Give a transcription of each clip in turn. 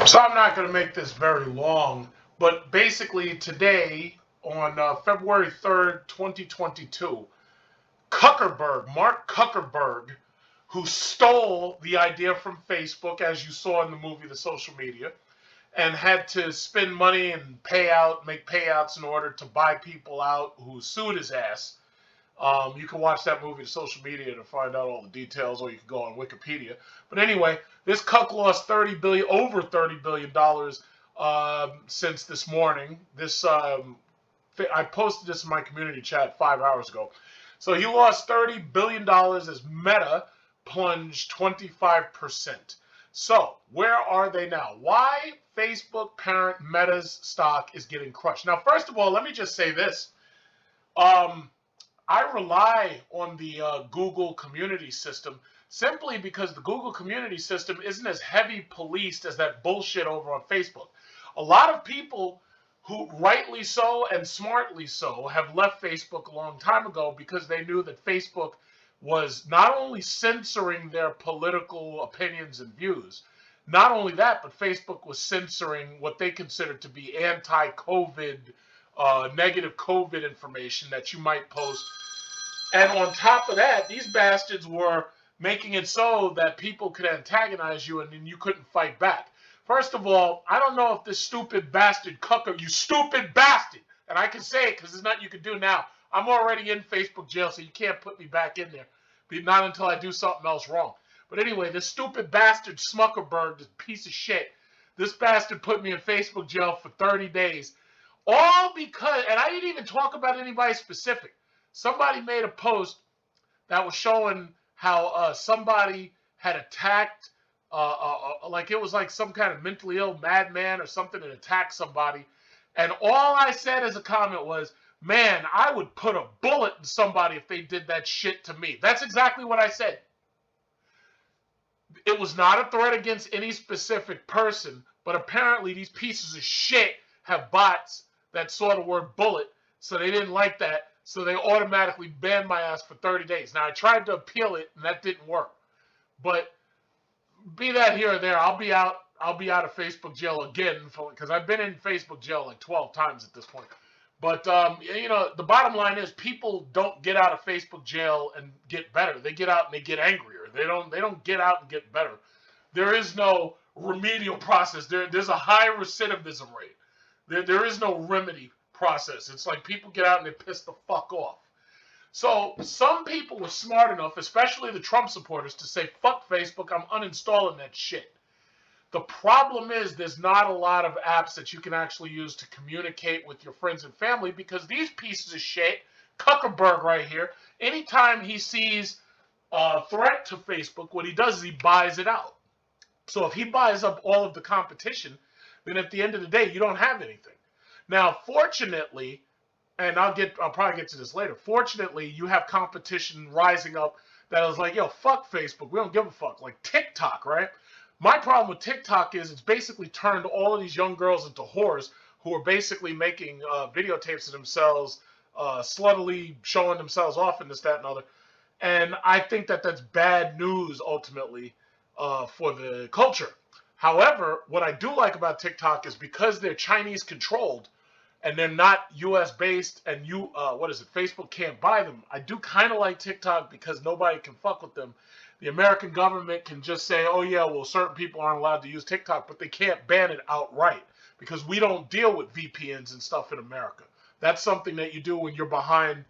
So I'm not going to make this very long, but basically today, on February 3rd, 2022, Mark Zuckerberg, who stole the idea from Facebook, as you saw in the movie The Social Media, and had to spend money and make payouts in order to buy people out who sued his ass. You can watch that movie, The Social Media, to find out all the details, or you can go on Wikipedia. But anyway, this cuck lost over $30 billion since this morning. I posted this in my community chat 5 hours ago. So he lost $30 billion as Meta plunged 25%. So where are they now? Why Facebook parent Meta's stock is getting crushed? Now, first of all, let me just say this. I rely on the Google community system simply because the Google community system isn't as heavy policed as that bullshit over on Facebook. A lot of people who, rightly so and smartly so, have left Facebook a long time ago because they knew that Facebook was not only censoring their political opinions and views, not only that, but Facebook was censoring what they considered to be anti-COVID, negative COVID information that you might post. And on top of that, these bastards were making it so that people could antagonize you and then you couldn't fight back. First of all, I don't know if this stupid bastard Cucker, you stupid bastard, and I can say it because there's nothing you can do now. I'm already in Facebook jail, so you can't put me back in there. Not until I do something else wrong. But anyway, this stupid bastard CUCKerBERG, this piece of shit, this bastard put me in Facebook jail for 30 days. All because, and I didn't even talk about anybody specific. Somebody made a post that was showing how somebody had attacked, like it was like some kind of mentally ill madman or something that attacked somebody. And all I said as a comment was, man, I would put a bullet in somebody if they did that shit to me. That's exactly what I said. It was not a threat against any specific person, but apparently these pieces of shit have bots that saw the word bullet, so they didn't like that. So they automatically banned my ass for 30 days. Now, I tried to appeal it, and that didn't work. But be that here or there, I'll be out of Facebook jail again, because I've been in Facebook jail like 12 times at this point. But, the bottom line is people don't get out of Facebook jail and get better. They get out and they get angrier. They don't get out and get better. There is no remedial process. There's a high recidivism rate. There is no remedy process. It's like people get out and they piss the fuck off. So some people were smart enough, especially the Trump supporters, to say, fuck Facebook, I'm uninstalling that shit. The problem is there's not a lot of apps that you can actually use to communicate with your friends and family because these pieces of shit, CUCKerBERG right here, anytime he sees a threat to Facebook, what he does is he buys it out. So if he buys up all of the competition, then at the end of the day, you don't have anything. Now, fortunately, and I'll probably get to this later. Fortunately, you have competition rising up that is like, yo, fuck Facebook. We don't give a fuck. Like TikTok, right? My problem with TikTok is it's basically turned all of these young girls into whores who are basically making videotapes of themselves, sluttily showing themselves off and this, that, and other. And I think that that's bad news, ultimately, for the culture. However, what I do like about TikTok is because they're Chinese controlled and they're not US based and Facebook can't buy them. I do kind of like TikTok because nobody can fuck with them. The American government can just say, oh yeah, well, certain people aren't allowed to use TikTok, but they can't ban it outright because we don't deal with VPNs and stuff in America. That's something that you do when you're behind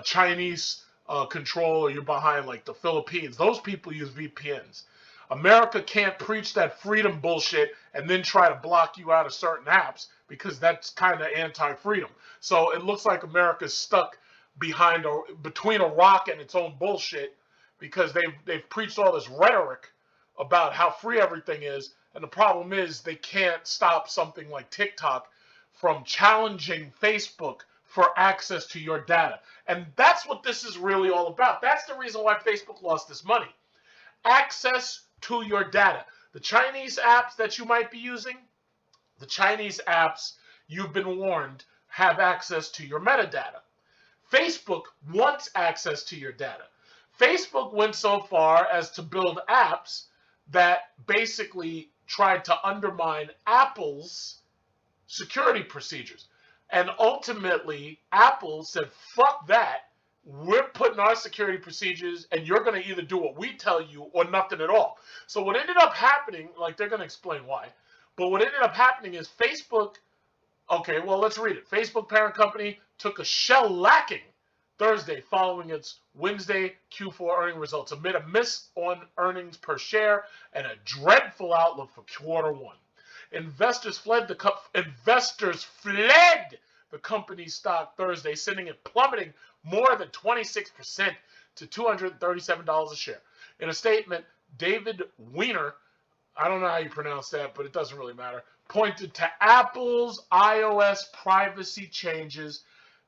Chinese control or you're behind like the Philippines. Those people use VPNs. America can't preach that freedom bullshit and then try to block you out of certain apps because that's kind of anti-freedom. So it looks like America's stuck between a rock and its own bullshit because they've preached all this rhetoric about how free everything is, and the problem is they can't stop something like TikTok from challenging Facebook for access to your data. And that's what this is really all about. That's the reason why Facebook lost this money. Access to your data. The Chinese apps that you might be using, the Chinese apps, you've been warned, have access to your metadata. Facebook wants access to your data. Facebook went so far as to build apps that basically tried to undermine Apple's security procedures. And ultimately, Apple said, fuck that. We're putting our security procedures, and you're going to either do what we tell you or nothing at all. So what ended up happening, like they're going to explain why, but what ended up happening is Facebook, okay, well, let's read it. Facebook parent company took a shellacking Thursday following its Wednesday Q4 earning results amid a miss on earnings per share and a dreadful outlook for quarter one. Investors fled the company's stock Thursday, sending it plummeting more than 26% to $237 a share. In a statement, David Weiner, I don't know how you pronounce that, but it doesn't really matter, pointed to Apple's iOS privacy changes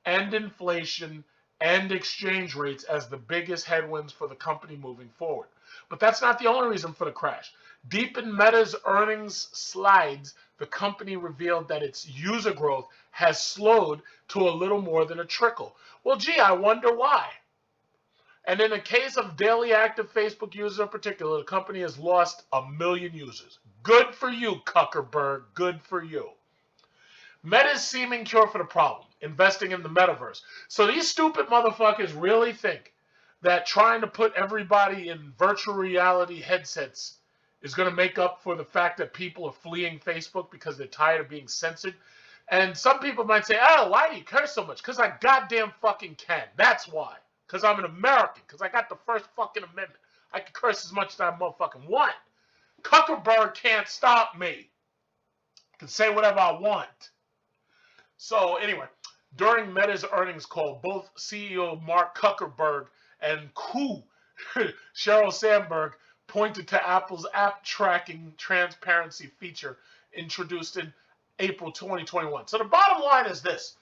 and inflation and exchange rates as the biggest headwinds for the company moving forward. But that's not the only reason for the crash. Deep in Meta's earnings slides, the company revealed that its user growth has slowed to a little more than a trickle. Well, gee, I wonder why. And in the case of daily active Facebook users in particular, the company has lost 1 million users. Good for you, CUCKerBERG. Good for you. Meta's seeming cure for the problem, investing in the metaverse. So these stupid motherfuckers really think that trying to put everybody in virtual reality headsets is going to make up for the fact that people are fleeing Facebook because they're tired of being censored. And some people might say, oh, why do you curse so much? Because I goddamn fucking can. That's why. Because I'm an American. Because I got the first fucking amendment. I can curse as much as I motherfucking want. CUCKerBERG can't stop me. I can say whatever I want. So anyway, during Meta's earnings call, both CEO Mark Zuckerberg and Sheryl Sandberg pointed to Apple's app tracking transparency feature introduced in April 2021. So the bottom line is this.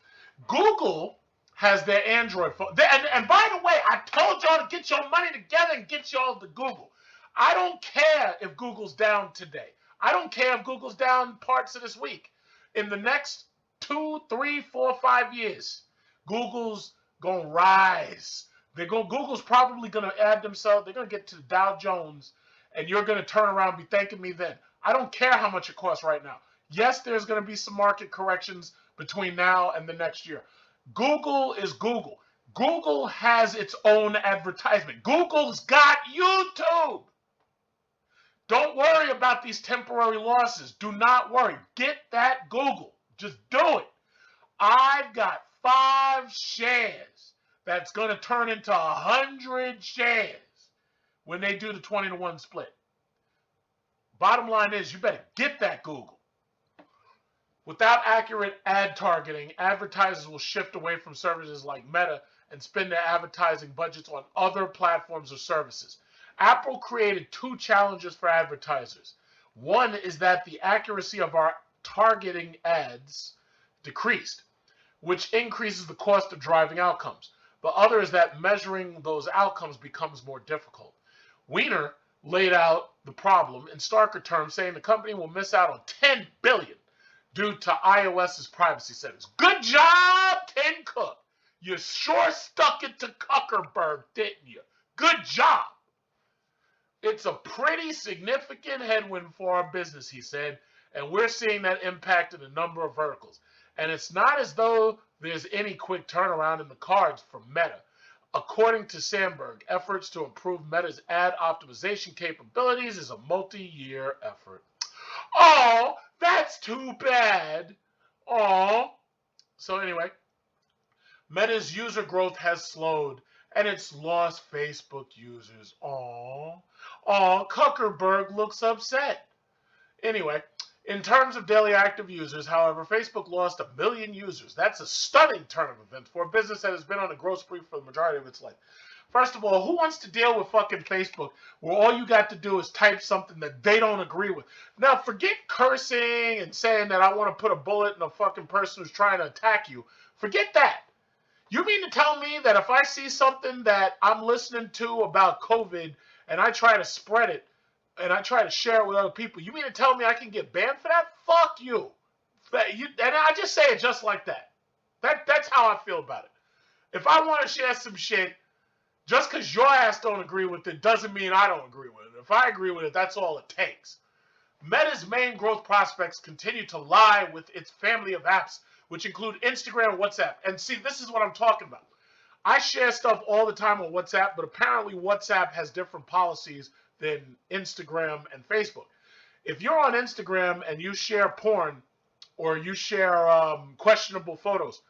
Google has their Android phone. And by the way, I told y'all to get your money together and get y'all to Google. I don't care if Google's down today. I don't care if Google's down parts of this week. In the next 2, 3, 4, 5 years, Google's gonna rise. Google's probably gonna add themselves. They're gonna get to the Dow Jones, and you're gonna turn around and be thanking me then. I don't care how much it costs right now. Yes, there's gonna be some market corrections between now and the next year. Google is Google. Google has its own advertisement. Google's got YouTube. Don't worry about these temporary losses. Do not worry. Get that Google. Just do it. I've got 5 shares that's going to turn into 100 shares when they do the 20-to-1 split. Bottom line is you better get that Google. Without accurate ad targeting, advertisers will shift away from services like Meta and spend their advertising budgets on other platforms or services. Apple created 2 challenges for advertisers. One is that the accuracy of our targeting ads decreased, which increases the cost of driving outcomes. The other is that measuring those outcomes becomes more difficult. Weiner laid out the problem in starker terms, saying the company will miss out on $10 billion due to iOS's privacy settings. Good job, Tim Cook. You sure stuck it to CUCKerBERG, didn't you? Good job. It's a pretty significant headwind for our business, he said, and we're seeing that impact in a number of verticals. And it's not as though there's any quick turnaround in the cards for Meta. According to Sandberg, efforts to improve Meta's ad optimization capabilities is a multi-year effort. Oh, that's too bad. Oh. So anyway, Meta's user growth has slowed, and it's lost Facebook users. Oh, CUCKerBERG looks upset. Anyway, in terms of daily active users, however, Facebook lost 1 million users. That's a stunning turn of events for a business that has been on a growth spree for the majority of its life. First of all, who wants to deal with fucking Facebook where all you got to do is type something that they don't agree with? Now, forget cursing and saying that I want to put a bullet in a fucking person who's trying to attack you. Forget that. You mean to tell me that if I see something that I'm listening to about COVID and I try to spread it and I try to share it with other people, you mean to tell me I can get banned for that? Fuck you. And I just say it just like that. That's how I feel about it. If I want to share some shit, Just because your ass don't agree with it doesn't mean I don't agree with it. If I agree with it, that's all it takes. Meta's main growth prospects continue to lie with its family of apps, which include Instagram and WhatsApp. And see, this is what I'm talking about. I share stuff all the time on WhatsApp, but apparently WhatsApp has different policies than Instagram and Facebook. If you're on Instagram and you share porn or you share questionable photos,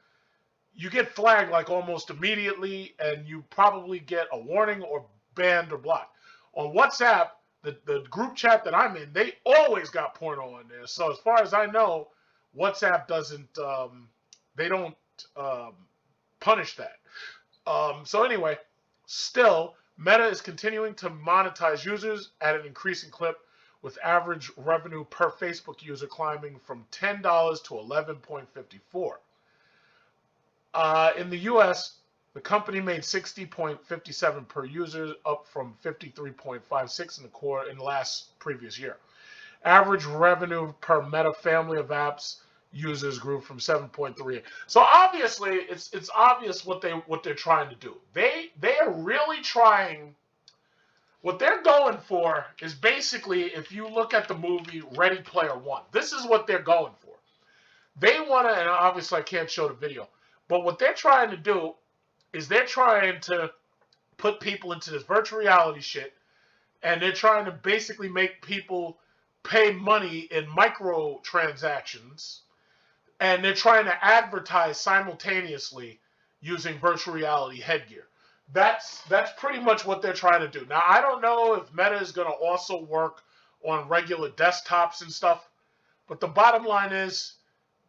you get flagged like almost immediately, and you probably get a warning or banned or blocked. On WhatsApp, the group chat that I'm in, they always got porno on there. So as far as I know, WhatsApp doesn't, they don't punish that. So anyway, still, Meta is continuing to monetize users at an increasing clip, with average revenue per Facebook user climbing from $10 to $11.54. In the U.S., the company made $60.57 per user, up from $53.56 in the previous year. Average revenue per Meta family of apps users grew from 7.38. So obviously, it's obvious what they're trying to do. They are really trying. What they're going for is basically, if you look at the movie Ready Player One, this is what they're going for. They want to, and obviously I can't show the video, but what they're trying to do is they're trying to put people into this virtual reality shit, and they're trying to basically make people pay money in microtransactions, and they're trying to advertise simultaneously using virtual reality headgear. That's pretty much what they're trying to do. Now, I don't know if Meta is going to also work on regular desktops and stuff, but the bottom line is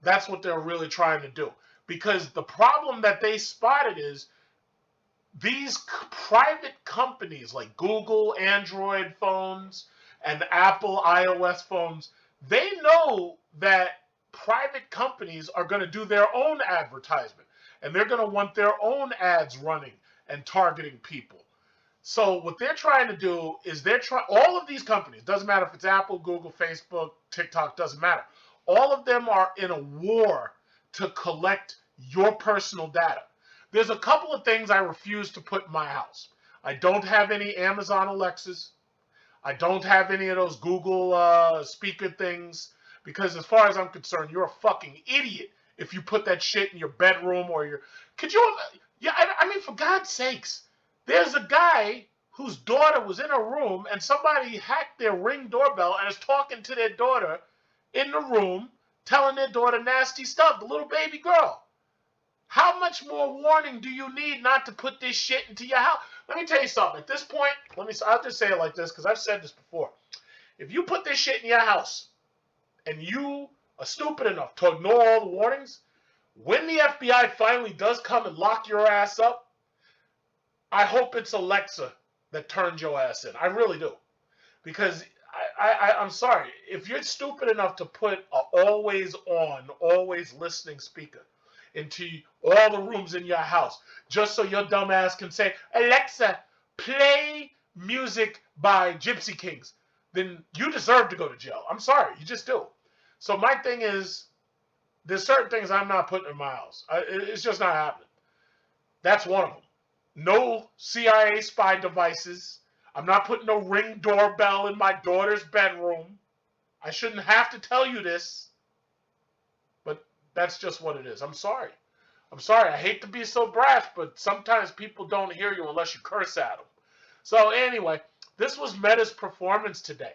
that's what they're really trying to do. Because the problem that they spotted is these private companies like Google Android phones and Apple iOS phones, they know that private companies are going to do their own advertisement, and they're going to want their own ads running and targeting people. So what they're trying to do is all of these companies, doesn't matter if it's Apple, Google, Facebook, TikTok, doesn't matter. All of them are in a war to collect your personal data. There's a couple of things I refuse to put in my house. I don't have any Amazon Alexas. I don't have any of those Google speaker things, because as far as I'm concerned, you're a fucking idiot if you put that shit in your bedroom or your... Yeah, I mean, for God's sakes, there's a guy whose daughter was in a room and somebody hacked their Ring doorbell and is talking to their daughter in the room, telling their daughter nasty stuff, the little baby girl. How much more warning do you need not to put this shit into your house? Let me tell you something. At this point, I'll just say it like this, because I've said this before. If you put this shit in your house and you are stupid enough to ignore all the warnings, when the FBI finally does come and lock your ass up, I hope it's Alexa that turns your ass in. I really do. Because I'm sorry. If you're stupid enough to put an always on, always listening speaker into all the rooms in your house, just so your dumb ass can say, Alexa, play music by Gypsy Kings, then you deserve to go to jail. I'm sorry. You just do. So my thing is, there's certain things I'm not putting in my house. It's just not happening. That's one of them. No CIA spy devices. I'm not putting no Ring doorbell in my daughter's bedroom. I shouldn't have to tell you this, but that's just what it is. I'm sorry. I'm sorry. I hate to be so brash, but sometimes people don't hear you unless you curse at them. So anyway, this was Meta's performance today.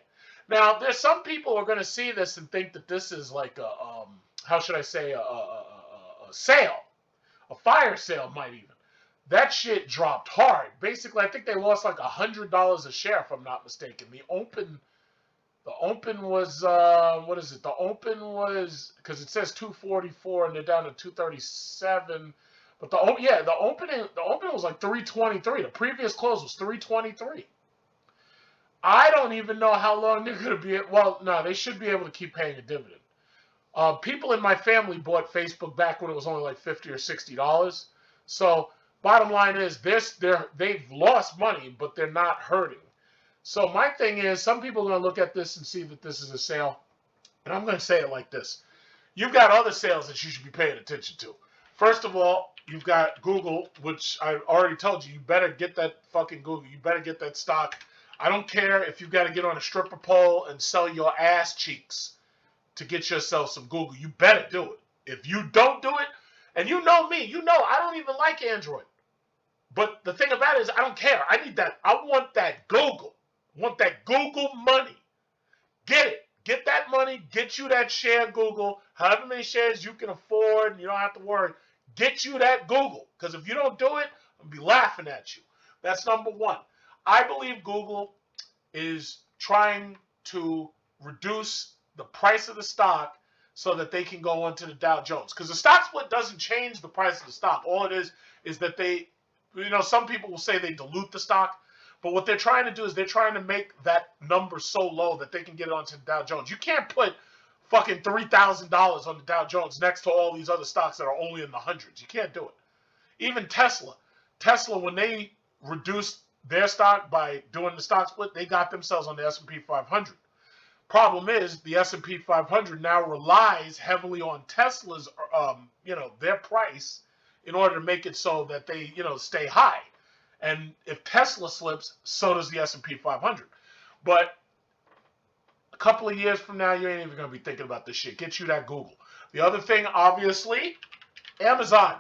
Now, there's some people who are going to see this and think that this is like a, how should I say, a sale. A fire sale, might even. That shit dropped hard. Basically, I think they lost like $100 a share, if I'm not mistaken. The open was, what is it? The open was, because it says 244 and they're down to 237. But the opening was like 323. The previous close was 323. I don't even know how long they're going to be. Well, no, they should be able to keep paying a dividend. People in my family bought Facebook back when it was only like $50 or $60. So bottom line is they've lost money, but they're not hurting. So my thing is, some people are going to look at this and see that this is a sale. And I'm going to say it like this. You've got other sales that you should be paying attention to. First of all, you've got Google, which I already told you. You better get that fucking Google. You better get that stock. I don't care if you've got to get on a stripper pole and sell your ass cheeks to get yourself some Google. You better do it. If you don't do it, and you know me, you know I don't even like Android. But the thing about it is I don't care. I need that. I want that Google. I want that Google money. Get it. Get that money. Get you that share Google. However many shares you can afford, and you don't have to worry. Get you that Google. Because if you don't do it, I'm going to be laughing at you. That's number one. I believe Google is trying to reduce the price of the stock so that they can go onto the Dow Jones. Because the stock split doesn't change the price of the stock. All it is that they, some people will say they dilute the stock. But what they're trying to do is they're trying to make that number so low that they can get it onto the Dow Jones. You can't put fucking $3,000 on the Dow Jones next to all these other stocks that are only in the hundreds. You can't do it. Even Tesla, when they reduced their stock by doing the stock split, they got themselves on the S&P 500. Problem is, the S&P 500 now relies heavily on Tesla's, their price in order to make it so that they, stay high. And if Tesla slips, so does the S&P 500. But a couple of years from now, you ain't even going to be thinking about this shit. Get you that Google. The other thing, obviously, Amazon.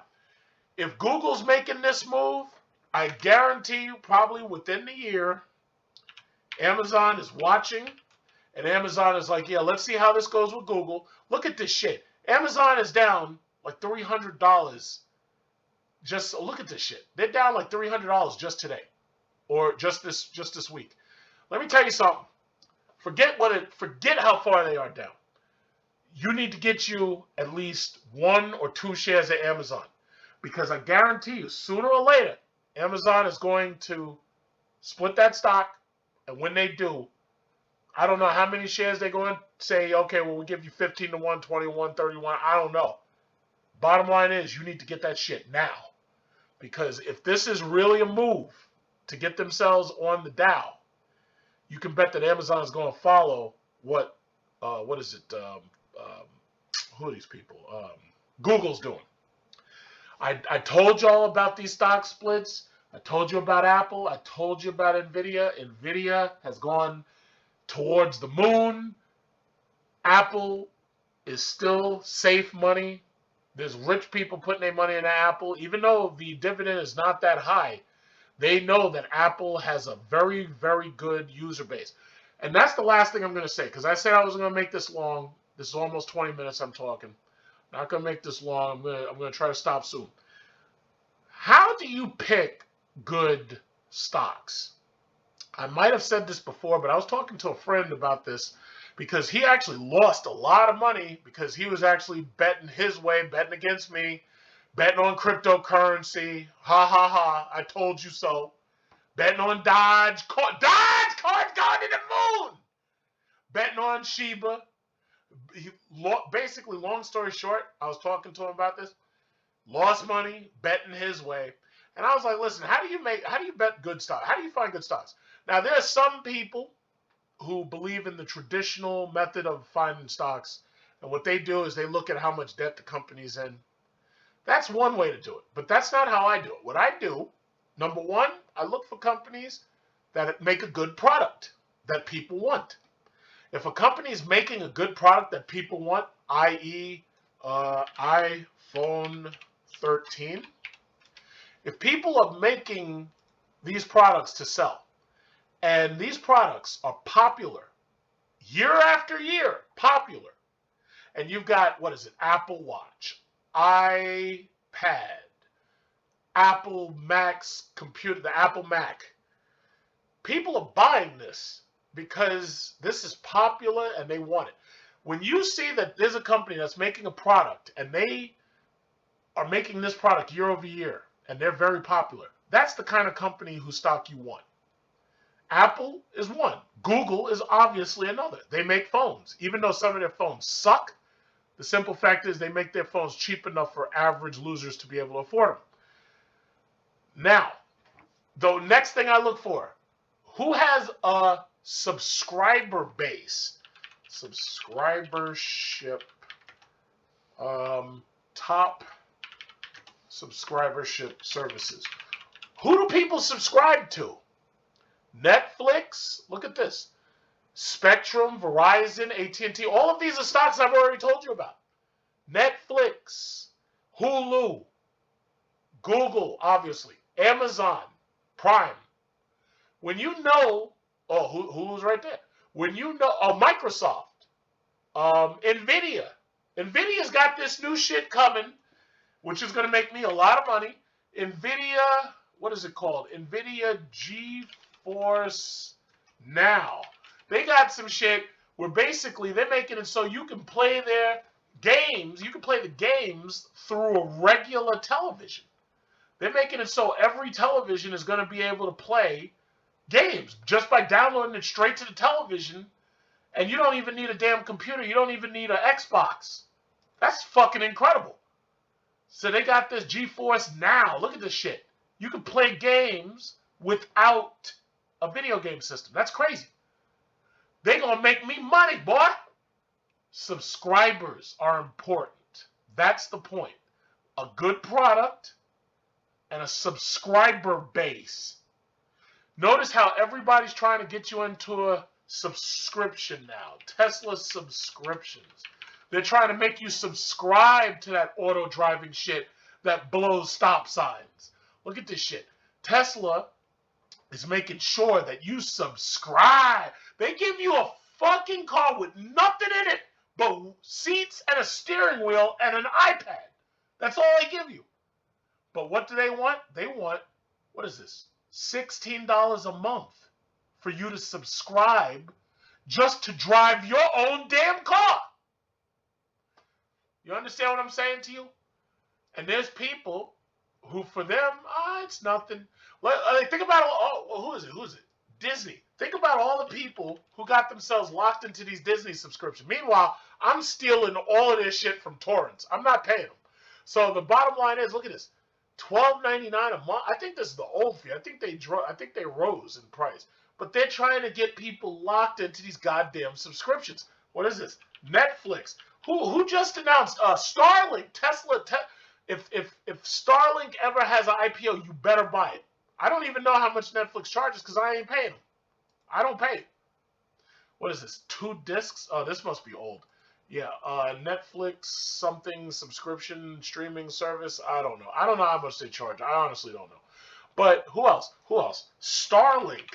If Google's making this move, I guarantee you probably within the year, Amazon is watching, and Amazon is like, yeah, let's see how this goes with Google. Look at this shit. Amazon is down like $300. Just look at this shit. They're down like $300 just today, or just this week. Let me tell you something. Forget how far they are down. You need to get you at least 1 or 2 shares of Amazon, because I guarantee you, sooner or later, Amazon is going to split that stock, and when they do, I don't know how many shares they're going to say, okay, well, we'll give you 15 to 1, 21, 31. I don't know. Bottom line is, you need to get that shit now. Because if this is really a move to get themselves on the Dow, you can bet that Amazon is going to follow what is it? Who are these people? Google's doing. I told y'all about these stock splits. I told you about Apple. I told you about NVIDIA. NVIDIA has gone towards the moon. Apple is still safe money. There's rich people putting their money into Apple. Even though the dividend is not that high, they know that Apple has a very, very good user base. And that's the last thing I'm going to say, because I said I was going to make this long. This is almost 20 minutes I'm talking. Not going to make this long. I'm going to try to stop soon. How do you pick good stocks? I might have said this before, but I was talking to a friend about this, because he actually lost a lot of money because he was actually betting his way, betting against me, betting on cryptocurrency. Ha, ha, ha. I told you so. Betting on Dodge. Dodge cards going to the moon. Betting on Shiba. Basically, long story short, I was talking to him about this. Lost money, betting his way. And I was like, listen, how do you bet good stocks? How do you find good stocks? Now, there are some people who believe in the traditional method of finding stocks. And what they do is they look at how much debt the company's in. That's one way to do it. But that's not how I do it. What I do, number one, I look for companies that make a good product that people want. If a company is making a good product that people want, i.e. iPhone 13, if people are making these products to sell, and these products are popular, year after year, popular. And you've got, Apple Watch, iPad, Apple Mac's computer, the Apple Mac. People are buying this because this is popular and they want it. When you see that there's a company that's making a product and they are making this product year over year and they're very popular, that's the kind of company whose stock you want. Apple is one. Google is obviously another. They make phones. Even though some of their phones suck, the simple fact is they make their phones cheap enough for average losers to be able to afford them. Now, the next thing I look for, who has a subscriber base? Subscribership. Top subscribership services. Who do people subscribe to? Netflix. Look at this. Spectrum, Verizon, AT&T. All of these are stocks I've already told you about. Netflix, Hulu, Google, obviously, Amazon, Prime. When you know, Hulu's right there. When you know, Microsoft, NVIDIA. NVIDIA's got this new shit coming, which is going to make me a lot of money. NVIDIA, what is it called? NVIDIA GeForce Now. They got some shit where basically they're making it so you can play their games, you can play the games through a regular television. They're making it so every television is going to be able to play games just by downloading it straight to the television, and you don't even need a damn computer. You don't even need an Xbox. That's fucking incredible. So they got this GeForce Now. Look at this shit. You can play games without a video game system. That's crazy. They're going to make me money, boy. Subscribers are important. That's the point. A good product and a subscriber base. Notice how everybody's trying to get you into a subscription now. Tesla subscriptions. They're trying to make you subscribe to that auto driving shit that blows stop signs. Look at this shit. Tesla is making sure that you subscribe. They give you a fucking car with nothing in it but seats and a steering wheel and an iPad. That's all they give you. But what do they want? They want, what is this? $16 a month for you to subscribe just to drive your own damn car. You understand what I'm saying to you? And there's people who, for them, it's nothing. Think about, who is it? Disney. Think about all the people who got themselves locked into these Disney subscriptions. Meanwhile, I'm stealing all of this shit from torrents. I'm not paying them. So the bottom line is, look at this. $12.99 a month. I think this is the old fee. I think they rose in price. But they're trying to get people locked into these goddamn subscriptions. What is this? Netflix. Who just announced Starlink, Tesla. If Starlink ever has an IPO, you better buy it. I don't even know how much Netflix charges because I ain't paying them. I don't pay it. What is this? 2 discs? Oh, this must be old. Yeah, Netflix something subscription streaming service. I don't know. I don't know how much they charge. I honestly don't know. But who else? Starlink.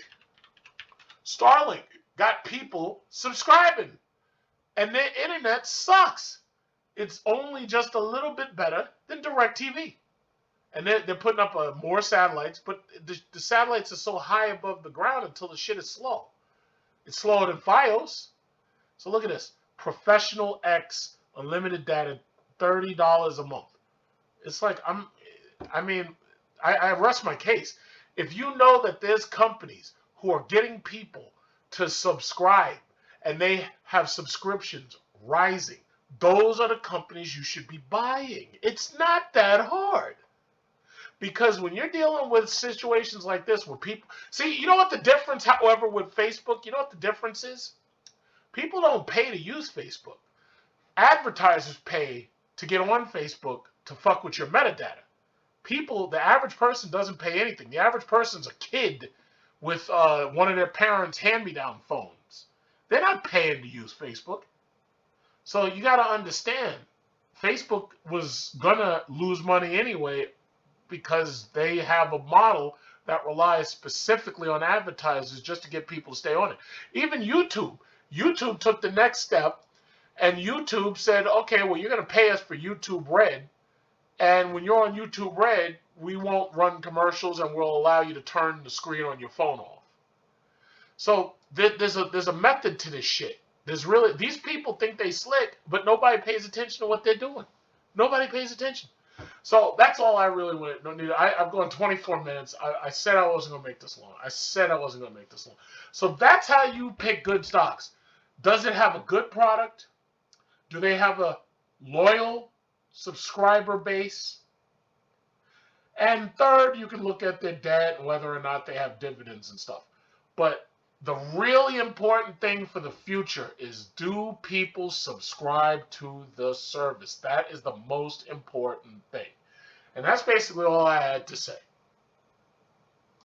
Starlink got people subscribing. And their internet sucks. It's only just a little bit better than DirecTV. And they're putting up more satellites, but the satellites are so high above the ground until the shit is slow. It's slower than Fios. So look at this. Professional X, unlimited data, $30 a month. It's like, I rest my case. If you know that there's companies who are getting people to subscribe and they have subscriptions rising, those are the companies you should be buying. It's not that hard. Because when you're dealing with situations like this where people... See, you know what the difference, however, with Facebook? You know what the difference is? People don't pay to use Facebook. Advertisers pay to get on Facebook to fuck with your metadata. The average person doesn't pay anything. The average person's a kid with one of their parents' hand-me-down phones. They're not paying to use Facebook. So you got to understand, Facebook was going to lose money anyway because they have a model that relies specifically on advertisers just to get people to stay on it. Even YouTube. YouTube took the next step, and YouTube said, okay, well, you're going to pay us for YouTube Red, and when you're on YouTube Red, we won't run commercials, and we'll allow you to turn the screen on your phone off. So there's a method to this shit. These people think they slick, but nobody pays attention to what they're doing. Nobody pays attention. So that's all I really want to need. I've gone 24 minutes. I said I wasn't going to make this long. So that's how you pick good stocks. Does it have a good product? Do they have a loyal subscriber base? And third, you can look at their debt and whether or not they have dividends and stuff. But the really important thing for the future is, do people subscribe to the service? That is the most important thing. And that's basically all I had to say.